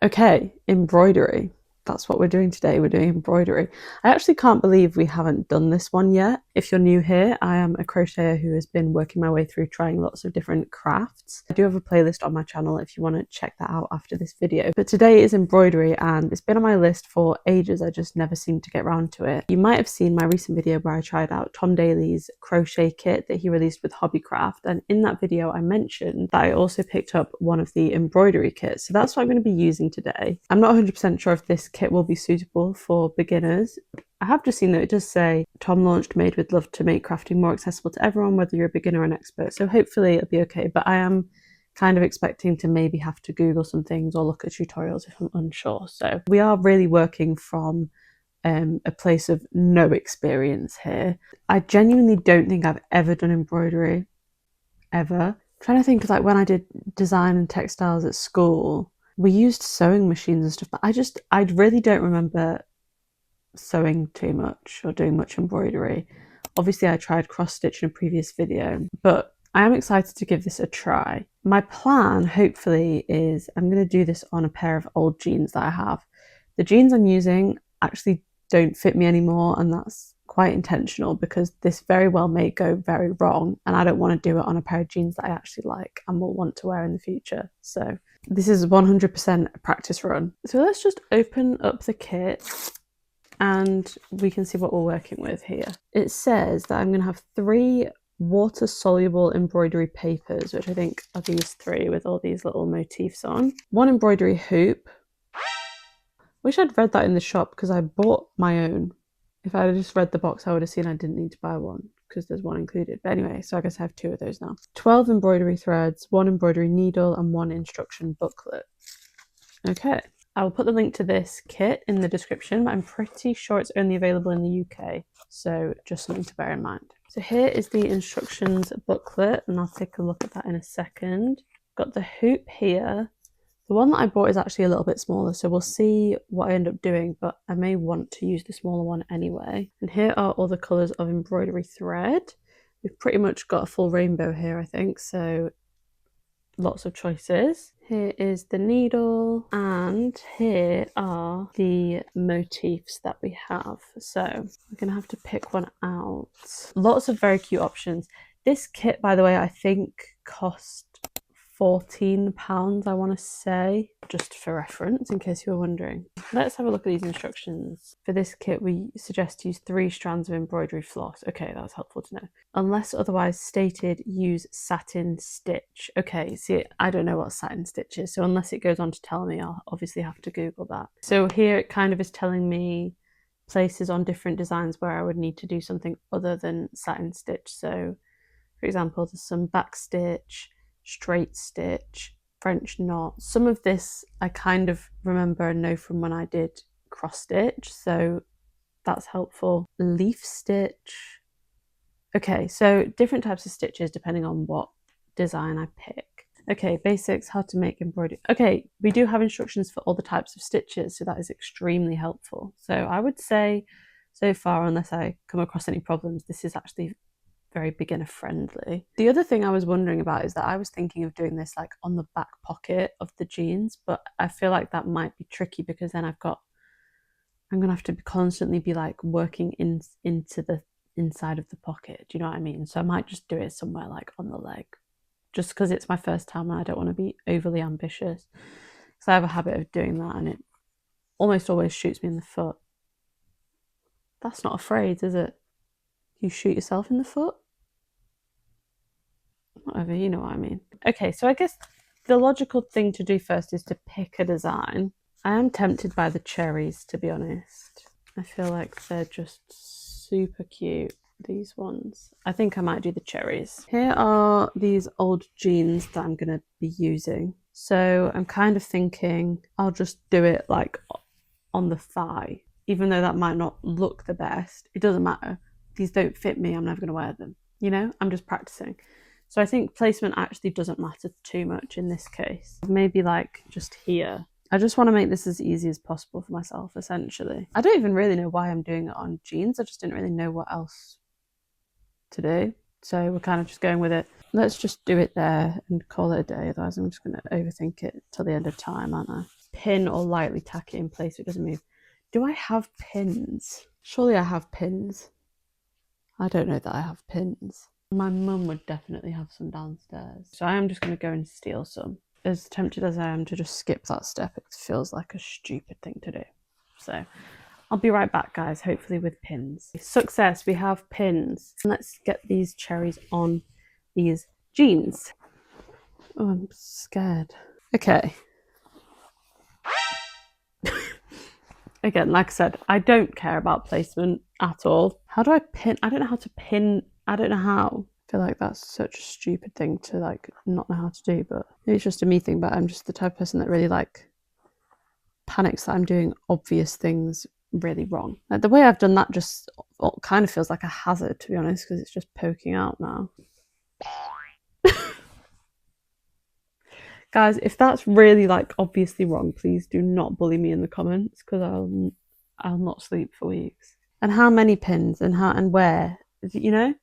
Okay, embroidery. That's what we're doing today. We're doing embroidery. I actually can't believe we haven't done this one yet. If you're new here, I am a crocheter who has been working my way through trying lots of different crafts. I do have a playlist on my channel if you want to check that out after this video. But today is embroidery and it's been on my list for ages. I just never seem to get around to it. You might have seen my recent video where I tried out Tom Daly's crochet kit that he released with Hobbycraft. And in that video, I mentioned that I also picked up one of the embroidery kits. So that's what I'm going to be using today. I'm not 100% sure if this kit will be suitable for beginners. I have just seen that it does say Tom launched Made with Love to make crafting more accessible to everyone, whether you're a beginner or an expert. So hopefully it'll be okay. But I am kind of expecting to maybe have to Google some things or look at tutorials if I'm unsure. So we are really working from a place of no experience here. I genuinely don't think I've ever done embroidery, ever. I'm trying to think of like when I did design and textiles at school, we used sewing machines and stuff, but I really don't remember sewing too much or doing much embroidery. Obviously I tried cross stitch in a previous video, but I am excited to give this a try. My plan hopefully is I'm going to do this on a pair of old jeans that I have. The jeans I'm using actually don't fit me anymore, and that's quite intentional because this very well may go very wrong and I don't want to do it on a pair of jeans that I actually like and will want to wear in the future. So this is 100% a practice run. So let's just open up the kit and we can see what we're working with here. It says that I'm going to have 3 water-soluble embroidery papers, which I think are these 3 with all these little motifs on. 1 embroidery hoop. Wish I'd read that in the shop because I bought my own. If I had just read the box, I would have seen I didn't need to buy one because there's 1 included. But anyway, so I guess I have 2 of those now. 12 embroidery threads, 1 embroidery needle, and 1 instruction booklet. Okay. I will put the link to this kit in the description, but I'm pretty sure it's only available in the UK, so just something to bear in mind. So here is the instructions booklet, and I'll take a look at that in a second. Got the hoop here. The one that I bought is actually a little bit smaller, so we'll see what I end up doing, but I may want to use the smaller one anyway. And here are all the colours of embroidery thread. We've pretty much got a full rainbow here, I think, so lots of choices. Here is the needle and here are the motifs that we have. So we're gonna have to pick one out. Lots of very cute options. This kit, by the way, I think cost £14, I want to say, just for reference in case you were wondering. Let's have a look at these instructions. For this kit we suggest use 3 strands of embroidery floss. Okay, that's helpful to know. Unless otherwise stated, use satin stitch. Okay, see, I don't know what satin stitch is, so unless it goes on to tell me, I'll obviously have to Google that. So here it kind of is telling me places on different designs where I would need to do something other than satin stitch. So for example, there's some back stitch, straight stitch, French knot. Some of this I kind of remember and know from when I did cross stitch, so that's helpful. Leaf stitch. Okay, so different types of stitches depending on what design I pick. Okay, basics, how to make embroidery. Okay, we do have instructions for all the types of stitches, so that is extremely helpful. So I would say so far, unless I come across any problems, this is actually very beginner friendly. The other thing I was wondering about is that I was thinking of doing this like on the back pocket of the jeans, but I feel like that might be tricky because then I'm gonna have to constantly be like working into the inside of the pocket. Do you know what I mean? So I might just do it somewhere like on the leg, just because it's my first time and I don't want to be overly ambitious. Because I have a habit of doing that and it almost always shoots me in the foot. That's not a phrase, is it? You shoot yourself in the foot? Whatever, you know what I mean. Okay, so I guess the logical thing to do first is to pick a design. I am tempted by the cherries, to be honest. I feel like they're just super cute, these ones. I think I might do the cherries. Here are these old jeans that I'm going to be using. So I'm kind of thinking I'll just do it like on the thigh. Even though that might not look the best, it doesn't matter. These don't fit me, I'm never going to wear them. You know, I'm just practicing. So I think placement actually doesn't matter too much in this case. Maybe like just here. I just want to make this as easy as possible for myself, essentially. I don't even really know why I'm doing it on jeans. I just didn't really know what else to do. So we're kind of just going with it. Let's just do it there and call it a day. Otherwise I'm just going to overthink it till the end of time, aren't I? pin or lightly tack it in place so it doesn't move. Do I have pins? Surely I have pins. I don't know that I have pins. My mum would definitely have some downstairs. So I am just going to go and steal some. As tempted as I am to just skip that step, it feels like a stupid thing to do. So I'll be right back, guys, hopefully with pins. Success, we have pins. Let's get these cherries on these jeans. Oh, I'm scared. Okay. Again, like I said, I don't care about placement at all. How do I pin? I don't know how to pin. I don't know how. I feel like that's such a stupid thing to like not know how to do, but maybe it's just a me thing, but I'm just the type of person that really like panics that I'm doing obvious things really wrong. Like the way I've done that just kind of feels like a hazard, to be honest, because it's just poking out now. Guys, if that's really like obviously wrong, please do not bully me in the comments because I'll not sleep for weeks. And how many pins and how and where? You know,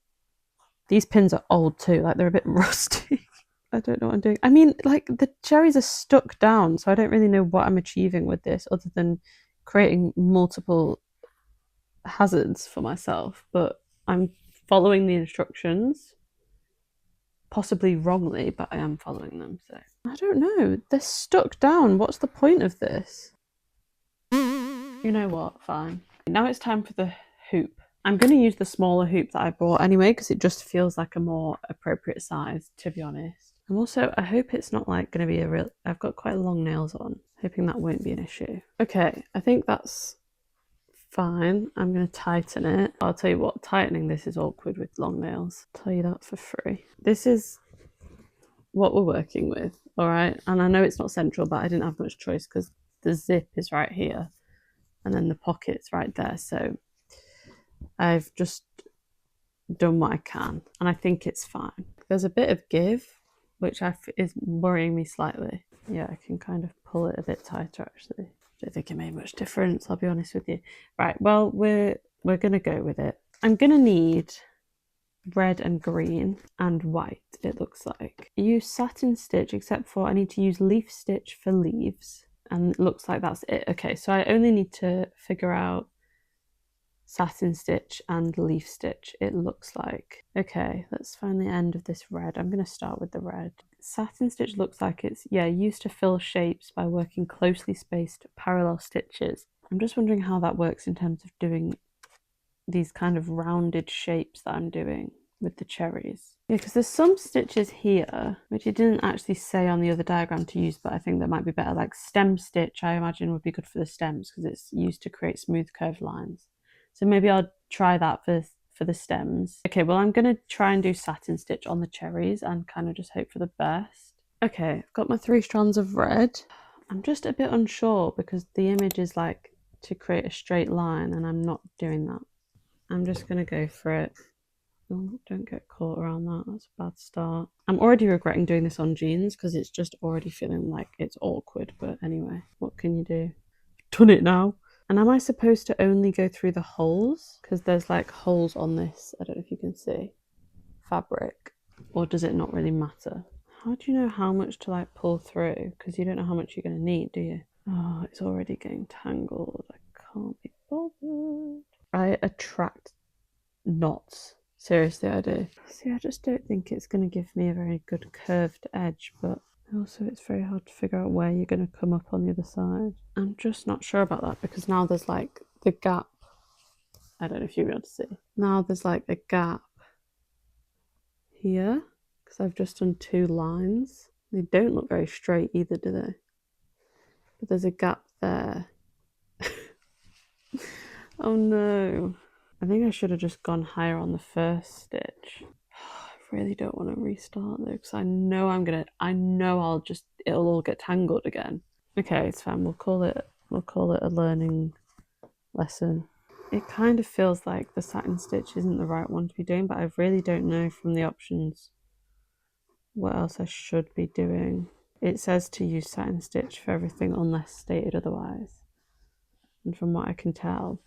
these pins are old too. Like they're a bit rusty. I don't know what I'm doing. I mean, like the cherries are stuck down, so I don't really know what I'm achieving with this other than creating multiple hazards for myself. But I'm following the instructions. Possibly wrongly, but I am following them, so I don't know. They're stuck down. What's the point of this? You know what? Fine. Now it's time for the hoop. I'm going to use the smaller hoop that I bought anyway because it just feels like a more appropriate size, to be honest. And also, I hope it's not like going to be a real... I've got quite long nails on. Hoping that won't be an issue. Okay, I think that's fine. I'm going to tighten it. I'll tell you what, tightening this is awkward with long nails. I'll tell you that for free. This is what we're working with, all right? And I know it's not central, but I didn't have much choice because the zip is right here and then the pocket's right there. So I've just done what I can and I think it's fine. There's a bit of give, which is worrying me slightly. Yeah, I can kind of pull it a bit tighter actually. Don't think it made much difference, I'll be honest with you. Right, well, we're gonna go with it. I'm gonna need red and green and white, it looks like. Use satin stitch, except for I need to use leaf stitch for leaves, and it looks like that's it. Okay, so I only need to figure out satin stitch and leaf stitch, it looks like. Okay, let's find the end of this red. I'm going to start with the red. Satin stitch looks like it's, yeah, used to fill shapes by working closely spaced parallel stitches. I'm just wondering how that works in terms of doing these kind of rounded shapes that I'm doing with the cherries. Yeah, because there's some stitches here which it didn't actually say on the other diagram to use, but I think that might be better. Like stem stitch, I imagine would be good for the stems because it's used to create smooth curved lines. So maybe I'll try that for the stems. Okay, well I'm going to try and do satin stitch on the cherries and kind of just hope for the best. Okay, I've got my 3 strands of red. I'm just a bit unsure because the image is like to create a straight line and I'm not doing that. I'm just going to go for it. Oh, don't get caught around that. That's a bad start. I'm already regretting doing this on jeans because it's just already feeling like it's awkward. But anyway, what can you do? Done it now. And am I supposed to only go through the holes? Because there's like holes on this, I don't know if you can see, fabric. Or does it not really matter? How do you know how much to like pull through? Because you don't know how much you're going to need, do you? Oh, it's already getting tangled. I can't be bothered. I attract knots. Seriously, I do. See, I just don't think it's going to give me a very good curved edge, but also it's very hard to figure out where you're going to come up on the other side. I'm just not sure about that because now there's like the gap. I don't know if you'll be able to see. Now there's like a gap here because I've just done 2 lines. They don't look very straight either, do they? But there's a gap there. Oh no. I think I should have just gone higher on the first stitch. I really don't want to restart though because I know it'll all get tangled again. Okay, it's fine. We'll call it a learning lesson. It kind of feels like the satin stitch isn't the right one to be doing, but I really don't know from the options what else I should be doing. It says to use satin stitch for everything unless stated otherwise. And from what I can tell,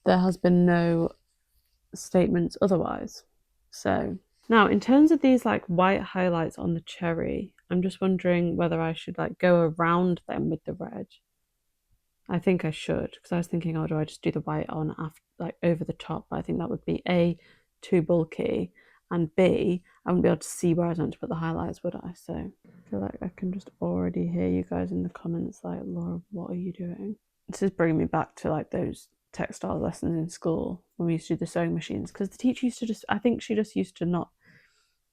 there has been no statements otherwise. So now in terms of these like white highlights on the cherry, I'm just wondering whether I should like go around them with the red. I think I should, because I was thinking, oh, do I just do the white on after, like over the top? But I think that would be A, too bulky, and B, I wouldn't be able to see where I was meant to put the highlights, would I? So I feel like I can just already hear you guys in the comments like, Laura, what are you doing? This is bringing me back to like those textile lessons in school when we used to do the sewing machines, because the teacher used to just, I think she just used to not,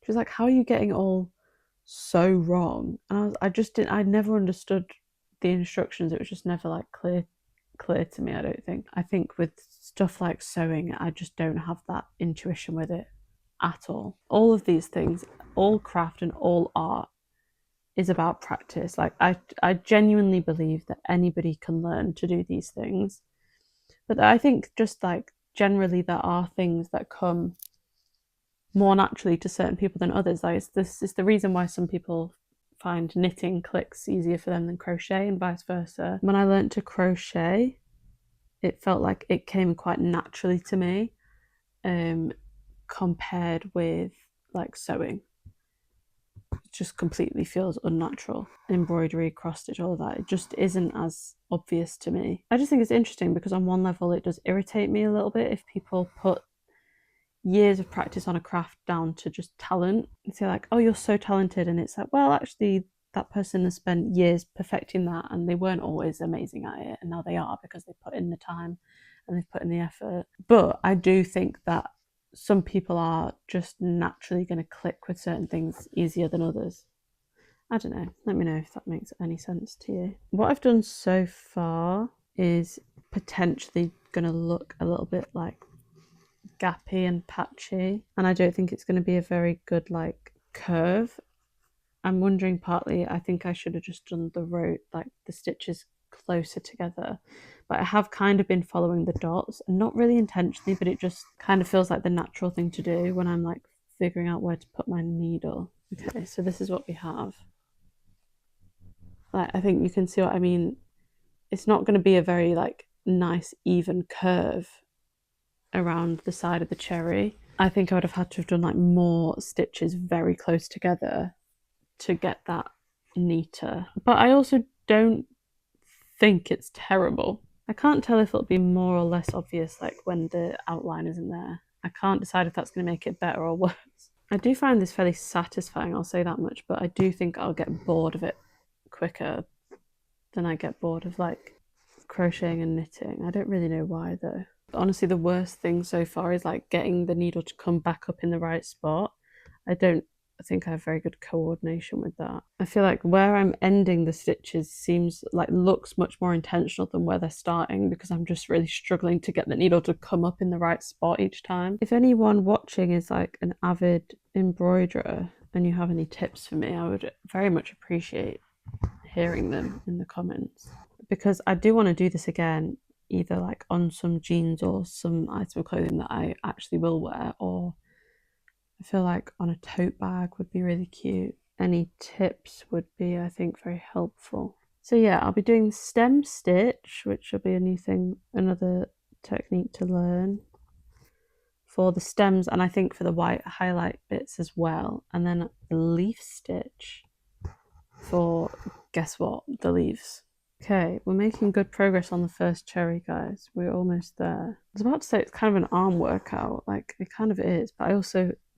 she was like, how are you getting it all so wrong? And I just didn't, I never understood the instructions. It was just never like clear to me, I don't think. I think with stuff like sewing, I just don't have that intuition with it at all. All of these things, all craft and all art is about practice. Like I genuinely believe that anybody can learn to do these things. But I think just like generally there are things that come more naturally to certain people than others. Like this is the reason why some people find knitting clicks easier for them than crochet and vice versa. When I learnt to crochet, it felt like it came quite naturally to me, compared with like sewing. It just completely feels unnatural. Embroidery, cross stitch, all of that, it just isn't as obvious to me. I just think it's interesting because on one level it does irritate me a little bit if people put years of practice on a craft down to just talent and say like, oh, you're so talented, and it's like, well, actually that person has spent years perfecting that and they weren't always amazing at it, and now they are because they put in the time and they've put in the effort. But I do think that some people are just naturally going to click with certain things easier than others. I don't know, let me know if that makes any sense to you. What I've done so far is potentially going to look a little bit like gappy and patchy, and I don't think it's going to be a very good like curve. I'm wondering, partly I think I should have just done the row, like the stitches closer together, but I have kind of been following the dots, and not really intentionally, but it just kind of feels like the natural thing to do when I'm like figuring out where to put my needle. Okay, so this is what we have. Like, I think you can see what I mean. It's not going to be a very like nice even curve around the side of the cherry. I think I would have had to have done like more stitches very close together to get that neater. But I also don't think it's terrible. I can't tell if it'll be more or less obvious like when the outline isn't there. I can't decide if that's going to make it better or worse. I do find this fairly satisfying, I'll say that much, but I do think I'll get bored of it quicker than I get bored of like crocheting and knitting. I don't really know why though. Honestly, the worst thing so far is like getting the needle to come back up in the right spot. I don't think I have very good coordination with that. I feel like where I'm ending the stitches seems like looks much more intentional than where they're starting, because I'm just really struggling to get the needle to come up in the right spot each time. If anyone watching is like an avid embroiderer and you have any tips for me, I would very much appreciate hearing them in the comments, because I do want to do this again, either like on some jeans or some item of clothing that I actually will wear, or I feel like on a tote bag would be really cute. Any tips would be, I think, very helpful. So yeah, I'll be doing stem stitch, which will be a new thing, another technique to learn for the stems, and I think for the white highlight bits as well. And then leaf stitch for, guess what, the leaves. Okay, we're making good progress on the first cherry, guys. We're almost there. I was about to say it's kind of an arm workout, like it kind of is, but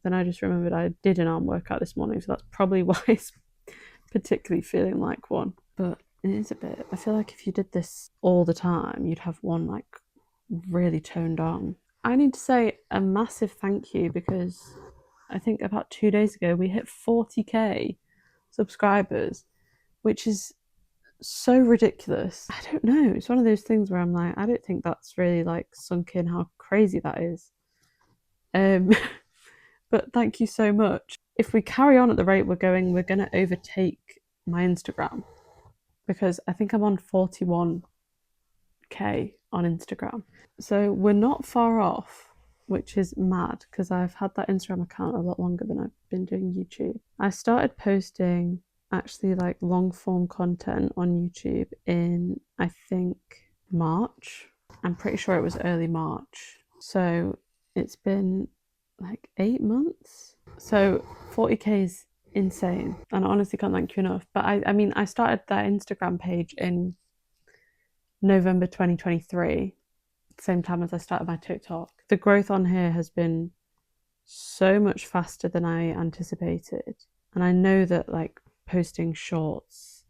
then I just remembered I did an arm workout this morning, so that's probably why it's particularly feeling like one. But it is a bit. I feel like if you did this all the time, you'd have one like really toned on. I need to say a massive thank you, because I think about 2 days ago we hit 40k subscribers, which is so ridiculous. I don't know, it's one of those things where I'm like, I don't think that's really like sunk in how crazy that is. But thank you so much. If we carry on at the rate we're going, we're going to overtake my Instagram, because I think I'm on 41k on Instagram. So we're not far off, which is mad, because I've had that Instagram account a lot longer than I've been doing YouTube. I started posting actually like long form content on YouTube in, I think, March. I'm pretty sure it was early March. So it's been like 8 months. So 40k is insane, and I honestly can't thank you enough. But I mean, I started that Instagram page in November 2023, same time as I started my TikTok. The growth on here has been so much faster than I anticipated. And I know that like posting shorts,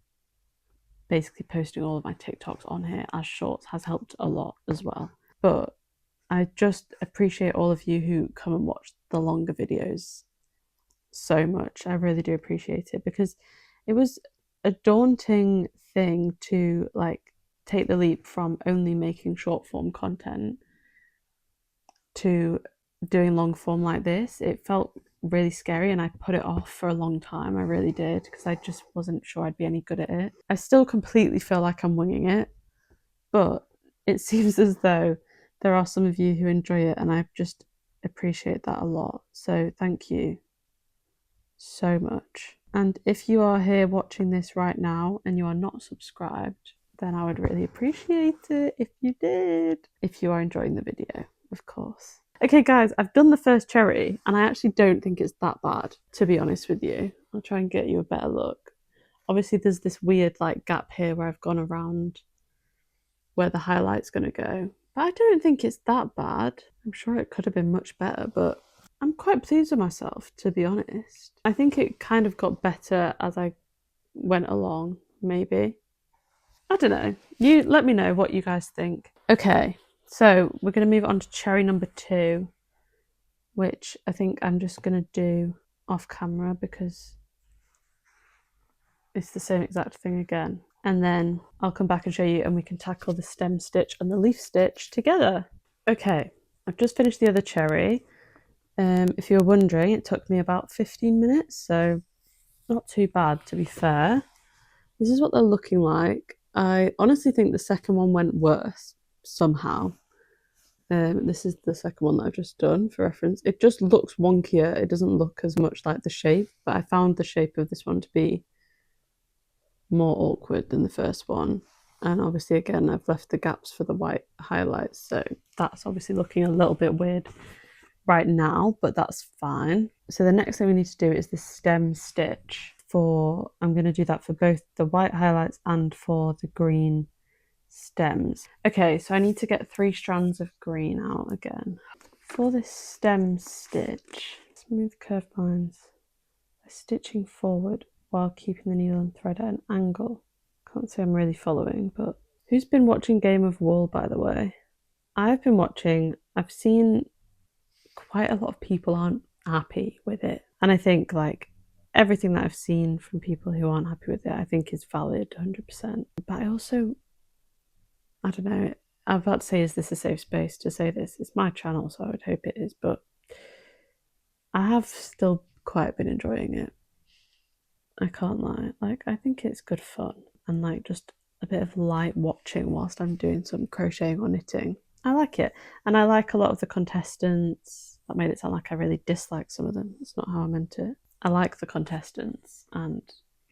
basically posting all of my TikToks on here as shorts has helped a lot as well. But I just appreciate all of you who come and watch the longer videos so much. I really do appreciate it, because it was a daunting thing to like take the leap from only making short form content to doing long form like this. It felt really scary, and I put it off for a long time. I really did, because I just wasn't sure I'd be any good at it. I still completely feel like I'm winging it, but it seems as though there are some of you who enjoy it, and I just appreciate that a lot. So thank you so much. And if you are here watching this right now and you are not subscribed, then I would really appreciate it if you did. If you are enjoying the video, of course. Okay guys, I've done the first cherry, and I actually don't think it's that bad, to be honest with you. I'll try and get you a better look. Obviously there's this weird like gap here where I've gone around where the highlight's going to go. But I don't think it's that bad. I'm sure it could have been much better, but I'm quite pleased with myself, to be honest. I think it kind of got better as I went along, maybe. I don't know. You let me know what you guys think. Okay, so we're going to move on to cherry number 2, which I think I'm just going to do off camera because it's the same exact thing again. And then I'll come back and show you, and we can tackle the stem stitch and the leaf stitch together. Okay, I've just finished the other cherry. If you were wondering, it took me about 15 minutes, so not too bad, to be fair. This is what they're looking like. I honestly think the second one went worse somehow. This is the second one that I've just done for reference. It just looks wonkier. It doesn't look as much like the shape, but I found the shape of this one to be more awkward than the first one. And obviously again, I've left the gaps for the white highlights, so that's obviously looking a little bit weird right now, but that's fine. So the next thing we need to do is the stem stitch. I'm going to do that for both the white highlights and for the green stems. Okay, so I need to get 3 strands of green out again. For this stem stitch, smooth curved lines by stitching forward while keeping the needle and thread at an angle. Can't say I'm really following, but who's been watching Game of Wool, by the way? I've been watching. I've seen quite a lot of people aren't happy with it, and I think like everything that I've seen from people who aren't happy with it, I think is valid 100%. But I also, I don't know, I'm about to say, is this a safe space to say this? It's my channel, so I would hope it is, but I have still quite been enjoying it. I can't lie. Like, I think it's good fun, and like just a bit of light watching whilst I'm doing some crocheting or knitting. I like it, and I like a lot of the contestants. That made it sound like I really dislike some of them. It's not how I meant it. I like the contestants, and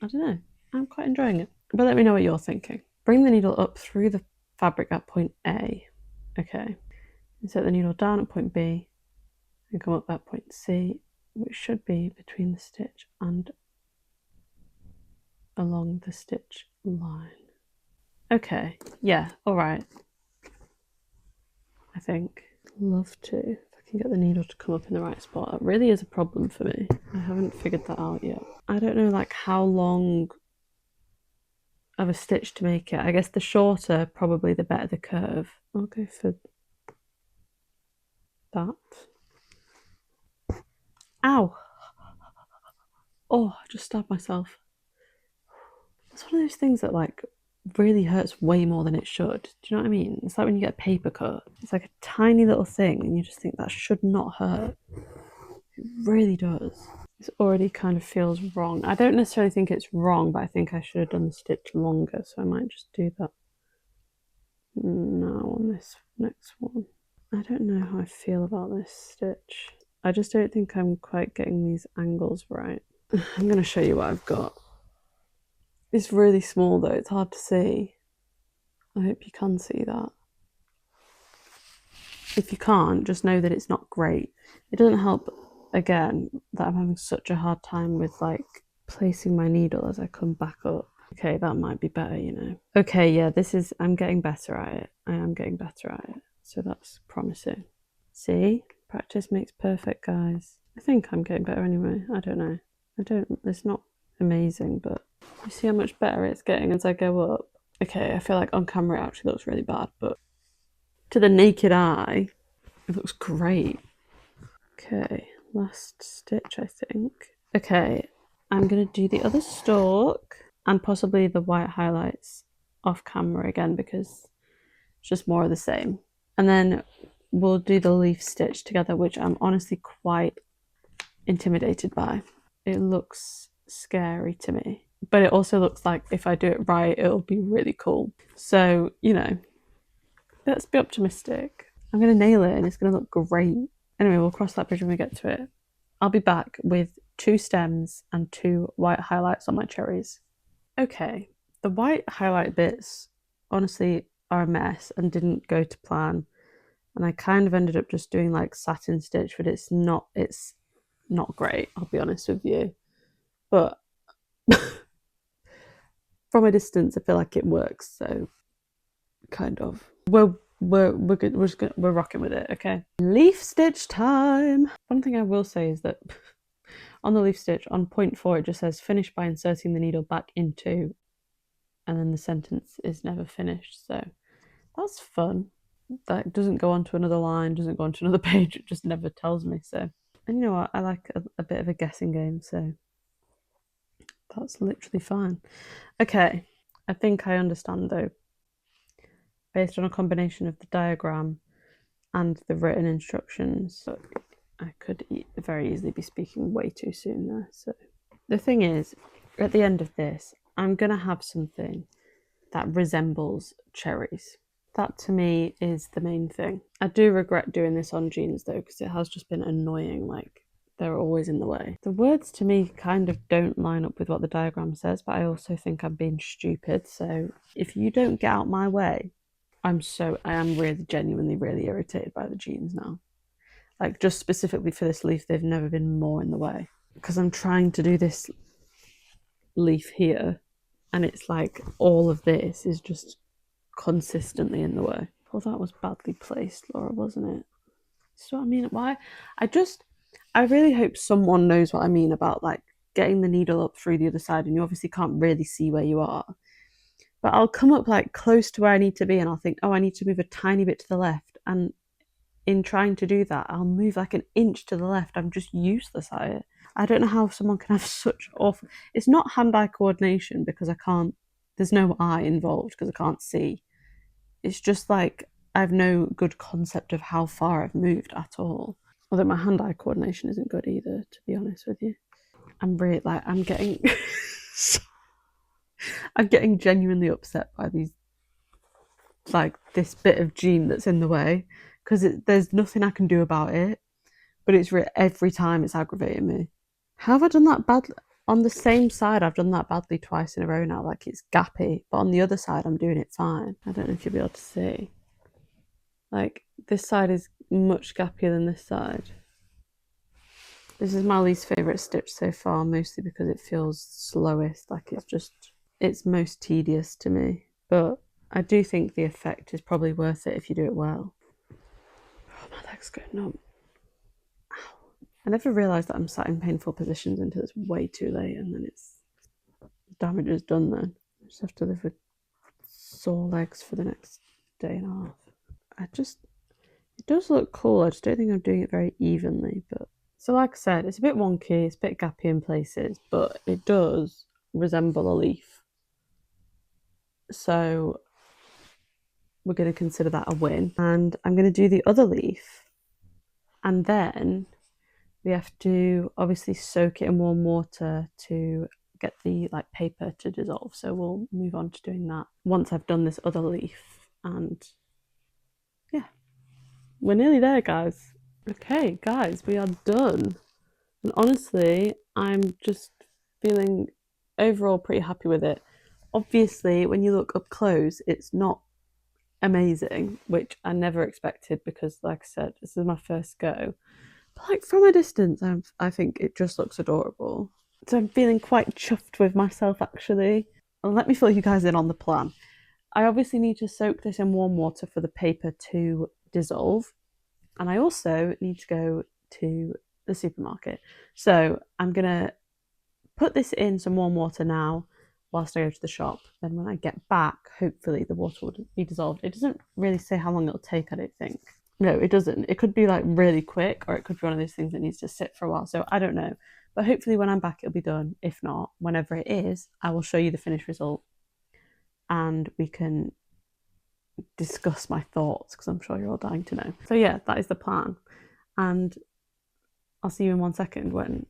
I don't know, I'm quite enjoying it. But let me know what you're thinking. Bring the needle up through the fabric at point A. Okay, insert the needle down at point B and come up at point C, which should be between the stitch and along the stitch line. Okay, yeah, all right. I think. Love to. If I can get the needle to come up in the right spot. That really is a problem for me. I haven't figured that out yet. I don't know like how long of a stitch to make it. I guess the shorter, probably the better the curve. I'll go for that. Ow! Oh, I just stabbed myself. It's one of those things that like really hurts way more than it should. Do you know what I mean? It's like when you get a paper cut. It's like a tiny little thing and you just think that should not hurt. It really does. This already kind of feels wrong. I don't necessarily think it's wrong, but I think I should have done the stitch longer, so I might just do that now on this next one. I don't know how I feel about this stitch. I just don't think I'm quite getting these angles right. I'm going to show you what I've got. It's really small though, it's hard to see. I hope you can see that. If you can't, just know that it's not great. It doesn't help again that I'm having such a hard time with like placing my needle as I come back up. Okay, that might be better, you know. Okay, yeah, I'm getting better at it. I am getting better at it. So that's promising. See? Practice makes perfect, guys. I think I'm getting better anyway. I don't know. It's not amazing, but you see how much better it's getting as I go up. Okay, I feel like on camera it actually looks really bad, but to the naked eye, it looks great. Okay, last stitch, I think. Okay, I'm gonna do the other stalk and possibly the white highlights off camera again because it's just more of the same. And then we'll do the leaf stitch together, which I'm honestly quite intimidated by. It looks scary to me, but it also looks like if I do it right, it'll be really cool. So, you know, let's be optimistic. I'm going to nail it and it's going to look great. Anyway, we'll cross that bridge when we get to it. I'll be back with 2 stems and 2 white highlights on my cherries. Okay, the white highlight bits honestly are a mess and didn't go to plan. And I kind of ended up just doing like satin stitch, but it's not great, I'll be honest with you. But from a distance, I feel like it works, so kind of. We're good. We're rocking with it, okay? Leaf stitch time. One thing I will say is that on the leaf stitch, on point 4, it just says finish by inserting the needle back into, and then the sentence is never finished. So that's fun. That doesn't go on to another line, doesn't go on to another page. It just never tells me. So, and you know what? I like a bit of a guessing game. So that's literally fine. Okay, I think I understand though. Based on a combination of the diagram and the written instructions, but I could very easily be speaking way too soon there. So the thing is, at the end of this, I'm gonna have something that resembles cherries. That to me is the main thing. I do regret doing this on jeans though, because it has just been annoying. Like they're always in the way. The words to me kind of don't line up with what the diagram says, but I also think I'm being stupid. So if you don't get out my way, I am really genuinely really irritated by the jeans now. Like just specifically for this leaf, they've never been more in the way. Because I'm trying to do this leaf here, and it's like all of this is just consistently in the way. Well, that was badly placed, Laura, wasn't it? So I mean, why? I really hope someone knows what I mean about like getting the needle up through the other side, and you obviously can't really see where you are. But I'll come up like close to where I need to be, and I'll think, oh, I need to move a tiny bit to the left, and in trying to do that, I'll move like an inch to the left. I'm just useless at it. I don't know how someone can have such awful. It's not hand-eye coordination because I can't. There's no eye involved because I can't see. It's just like I have no good concept of how far I've moved at all. Although my hand-eye coordination isn't good either, to be honest with you. I'm getting, I'm getting genuinely upset by these, like this bit of jean that's in the way, because there's nothing I can do about it. But it's every time it's aggravating me. How have I done that badly? On the same side, I've done that badly twice in a row now. Like it's gappy, but on the other side, I'm doing it fine. I don't know if you'll be able to see. Like this side is much gappier than this side. This is my least favourite stitch so far, mostly because it feels slowest. Like it's most tedious to me. But I do think the effect is probably worth it if you do it well. Oh, my leg's going numb. Ow. I never realised that I'm sat in painful positions until it's way too late, and then damage is done then. I just have to live with sore legs for the next day and a half. It does look cool. I just don't think I'm doing it very evenly. But so, like I said, it's a bit wonky, it's a bit gappy in places, but it does resemble a leaf. So we're going to consider that a win. And I'm going to do the other leaf, and then we have to obviously soak it in warm water to get the like paper to dissolve. So we'll move on to doing that once I've done this other leaf. And yeah, we're nearly there, guys. Okay, guys, we are done. And honestly, I'm just feeling overall pretty happy with it. Obviously, when you look up close, it's not amazing, which I never expected because, like I said, this is my first go. But like from a distance, I think it just looks adorable. So I'm feeling quite chuffed with myself actually. And let me fill you guys in on the plan. I obviously need to soak this in warm water for the paper to dissolve. And I also need to go to the supermarket. So I'm gonna put this in some warm water now whilst I go to the shop. Then when I get back, hopefully the water will be dissolved. It doesn't really say how long it'll take, I don't think. No, it doesn't. It could be like really quick, or it could be one of those things that needs to sit for a while. So I don't know. But hopefully when I'm back, it'll be done. If not, whenever it is, I will show you the finished result and we can discuss my thoughts because I'm sure you're all dying to know. So yeah, that is the plan. And I'll see you in 1 second when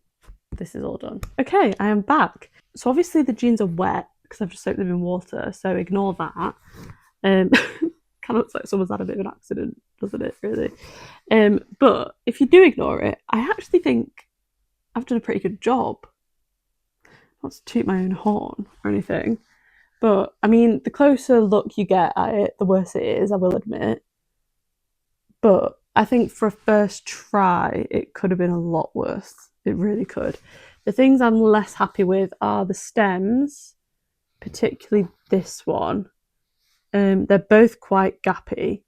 this is all done. Okay, I am back. So obviously the jeans are wet because I've just soaked them in water, so ignore that. Kind of looks like someone's had a bit of an accident, doesn't it, really? But if you do ignore it, I actually think I've done a pretty good job. Not to toot my own horn or anything, but I mean, the closer look you get at it, the worse it is, I will admit. But I think for a first try, it could have been a lot worse. It really could. The things I'm less happy with are the stems, particularly this one. They're both quite gappy,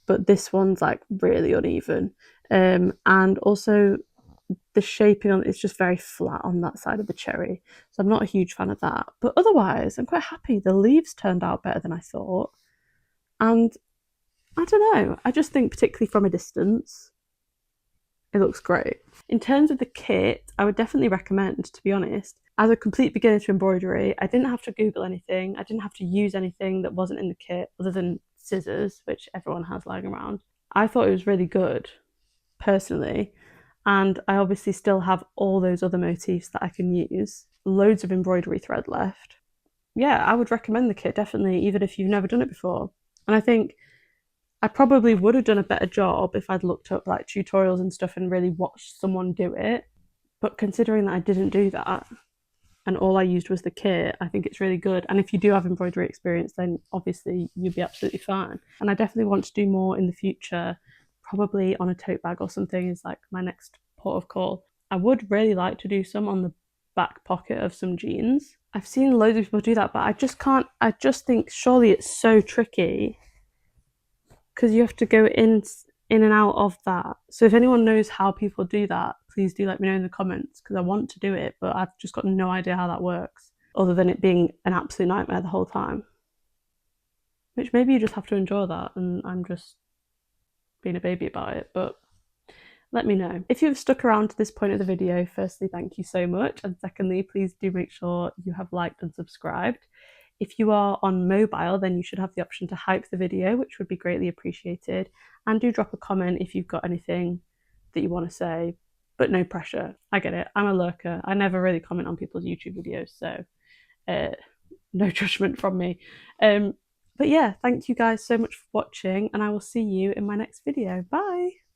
but this one's like really uneven. And also the shaping on it's just very flat on that side of the cherry. So I'm not a huge fan of that. But otherwise, I'm quite happy. The leaves turned out better than I thought. And I don't know. I just think particularly from a distance, it looks great. In terms of the kit, I would definitely recommend, to be honest, as a complete beginner to embroidery, I didn't have to Google anything. I didn't have to use anything that wasn't in the kit other than scissors, which everyone has lying around. I thought it was really good, personally. And I obviously still have all those other motifs that I can use. Loads of embroidery thread left. Yeah, I would recommend the kit, definitely, even if you've never done it before. And I think I probably would have done a better job if I'd looked up like tutorials and stuff and really watched someone do it. But considering that I didn't do that and all I used was the kit, I think it's really good. And if you do have embroidery experience, then obviously you'll be absolutely fine. And I definitely want to do more in the future, probably on a tote bag or something is like my next port of call. I would really like to do some on the back pocket of some jeans. I've seen loads of people do that, but I just can't. I just think surely it's so tricky because you have to go in and out of that. So if anyone knows how people do that, please do let me know in the comments because I want to do it, but I've just got no idea how that works other than it being an absolute nightmare the whole time. Which maybe you just have to endure that and I'm just being a baby about it, but let me know. If you've stuck around to this point of the video, firstly, thank you so much. And secondly, please do make sure you have liked and subscribed. If you are on mobile, then you should have the option to hype the video, which would be greatly appreciated. And do drop a comment if you've got anything that you want to say, but no pressure. I get it. I'm a lurker. I never really comment on people's YouTube videos, so no judgment from me. But yeah, thank you guys so much for watching, and I will see you in my next video. Bye!